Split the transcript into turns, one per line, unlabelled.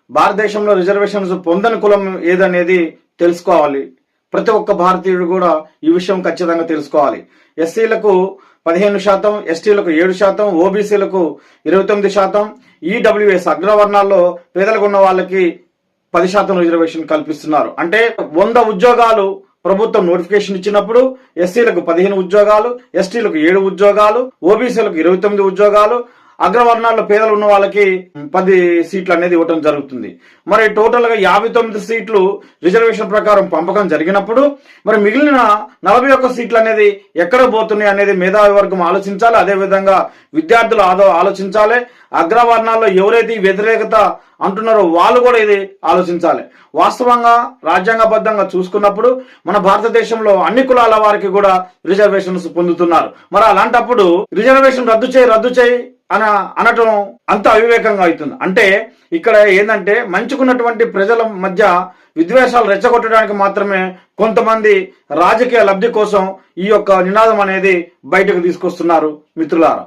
భారతదేశంలో రిజర్వేషన్స్ పొందని కులం ఏదనేది తెలుసుకోవాలి. ప్రతి ఒక్క భారతీయుడు కూడా ఈ విషయం ఖచ్చితంగా తెలుసుకోవాలి. ఎస్సీలకు 15%, ఎస్టీలకు 7%, ఓబీసీలకు 29%, ఈడబ్ల్యూఎస్ అగ్రవర్ణాల్లో పేదలకు ఉన్న వాళ్ళకి 10% రిజర్వేషన్ కల్పిస్తున్నారు. అంటే 100 ఉద్యోగాలు ప్రభుత్వం నోటిఫికేషన్ ఇచ్చినప్పుడు ఎస్సీలకు 15 ఉద్యోగాలు, ఎస్టీలకు 7 ఉద్యోగాలు, ఓబీసీలకు 29 ఉద్యోగాలు, అగ్రవర్ణాల్లో పేదలు ఉన్న వాళ్ళకి 10 సీట్లు అనేది ఇవ్వడం జరుగుతుంది. మరి టోటల్ గా 59 సీట్లు రిజర్వేషన్ ప్రకారం పంపకం జరిగినప్పుడు మరి మిగిలిన 41 సీట్లు అనేది ఎక్కడ పోతున్నాయి అనేది మేధావి వర్గం ఆలోచించాలి. అదేవిధంగా విద్యార్థులు ఆలోచించాలి. అగ్రవర్ణాల్లో ఎవరైతే వ్యతిరేకత అంటున్నారో వాళ్ళు కూడా ఇది ఆలోచించాలి. వాస్తవంగా రాజ్యాంగబద్ధంగా చూసుకున్నప్పుడు మన భారతదేశంలో అన్ని కులాల వారికి కూడా రిజర్వేషన్స్ పొందుతున్నారు. మరి అలాంటప్పుడు రిజర్వేషన్ రద్దు చేయి అనటం అంత అవివేకంగా అవుతుంది. అంటే ఇక్కడ ఏంటంటే మంచుకున్నటువంటి ప్రజల మధ్య విద్వేషాలు రెచ్చగొట్టడానికి మాత్రమే కొంతమంది రాజకీయ లబ్ధి కోసం ఈ యొక్క నినాదం అనేది బయటకు తీసుకొస్తున్నారు మిత్రులారా.